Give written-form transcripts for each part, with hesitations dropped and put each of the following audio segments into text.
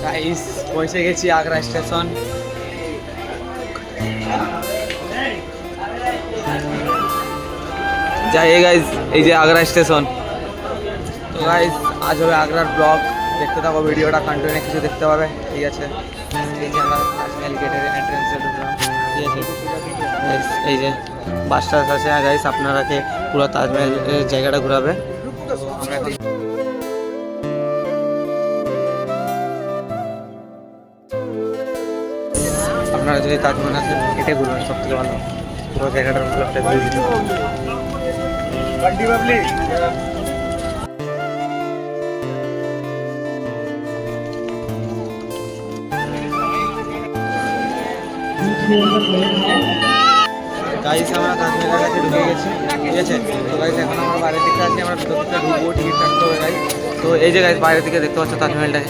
Guys পৌঁছে গেছি Agra station. যাই গাইস, এই যে আগ্রা স্টেশন। তো গাইস আজ হবে আগ্রার ব্লগ, দেখতে থাকো ভিডিওটা, কন্টিনিউ কিছু দেখতে পাবে। ঠিক আছে, এই যে আমরা তাজমহল গেটের এন্ট্রেন্সে ঢুকলাম। ঠিক আছে, এই যে বাস টাস আছে গাইস, আপনারাকে পুরো তাজমহল জায়গাটা ঘোরাবে। তো আমরা এখন আপনারা যদি তাজমহল আসেন এটাই ঘুরবেন, সব থেকে ভালো। পুরো জায়গাটার মধ্যে একটা ভিউ দিতে গাইস আমরা তাজমহলের কাছে ঢুকে গেছি। ঠিক আছে, তো গাইস এখন আমরা বাইরের দিকে আছি, আমরা ভিতর থেকে ঢুকবো, টিকিট কাটতে হবে গাইস। তো এই যে গাইস বাইরের দিকে দেখতে পাচ্ছ তাজমহলটাকে।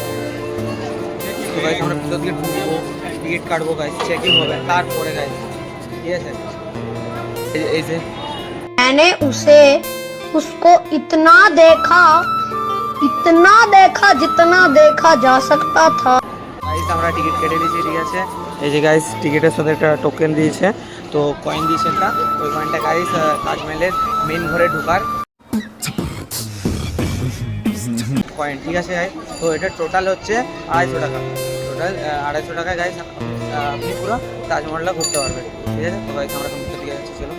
তো গাইস আমরা ভিতর দিকে ঢুকবো, টিকিট কাটবো গাইস, চেকিং হবে তারপরে গাইস। ঠিক আছে, এই যে मैंने उसको इतना देखा जितना देखा जा सकता था। গাইস আমরা টিকিট কেটে দিয়েছি। ঠিক আছে, এই যে গাইস টিকিটের সাথে একটা টোকেন দিয়েছে, তো কয়েন দিয়েছে একটা, ওই কয়েনটা গাইস তাজমহলের মেন ঘরে ঢোকার কয়েন। ঠিক আছে গাইস, তো এটা টোটাল হচ্ছে 250 টাকা। টোটাল 250 টাকা গাইস আপনি পুরো তাজমহলটা ঘুরতে পারবেন। ঠিক আছে, তো গাইস আমরা ভিতর দিকে যাচ্ছি, চলো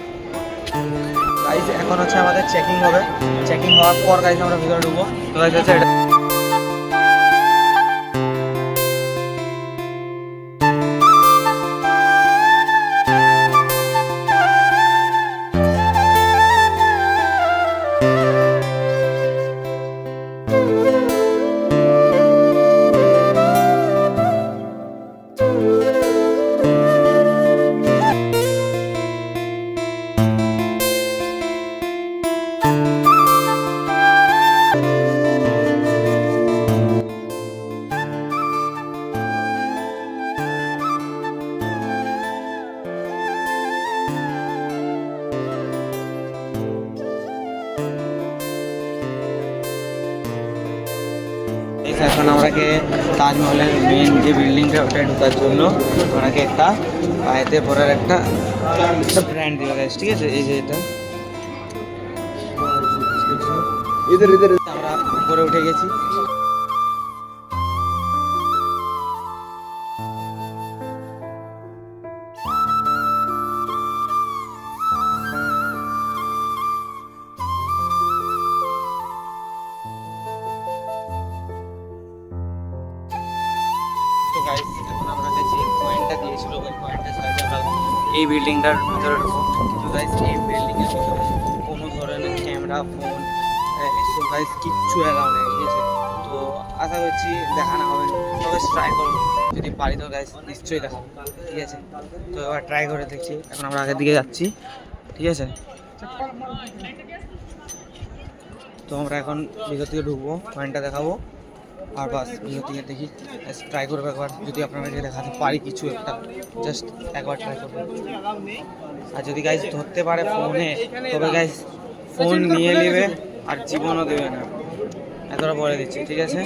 গাইস। এখন হচ্ছে আমাদের চেকিং হবে, চেকিং হওয়ার পর গাইস আমরা ভিতরে ঢুকবো। তো গাইস হচ্ছে এটা এখন আমরাকে তাজমহলের মেন যে বিল্ডিংটা ওটায় ঢোকার জন্য ওনাকে একটা পায়েতে পরার একটা ব্র্যান্ড দেওয়া গেছে। ঠিক আছে, এই যে এটা আমরা উপরে উঠে গেছি। তো গাইস এখন আপনাকে যে কয়েনটা দিয়েছিল ওই কয়েনটা সাহায্যে আমরা এই বিল্ডিংটার ভিতরে ঢুকবো। তো গাইস এই বিল্ডিংয়ের ভিতরে কোনো ধরনের ক্যামেরা, ফোন এসব গাইস কিচ্ছু অ্যালাউ নেই। ঠিক আছে, তো আশা করছি দেখানো হবে, তবে ট্রাই করবো, যদি পারি তো গাইস নিশ্চয়ই দেখাবো। ঠিক আছে, তো এবার ট্রাই করে দেখছি। এখন আমরা আগের দিকে যাচ্ছি। ঠিক আছে, তো আমরা এখন ভিতর থেকে ঢুকবো, কয়েনটা দেখাবো আর বাস ভিতর থেকে দেখি, ট্রাই করবো একবার, যদি আপনাদেরকে দেখাতে পারি কিছু একটা, জাস্ট একবার ট্রাই করবো। আর যদি গাইজ ধরতে পারে ফোনে, তবে গাইজ ফোন নিয়ে নেবে আর জীবনও দেবে না, এতটা বলে দিচ্ছি। ঠিক আছে।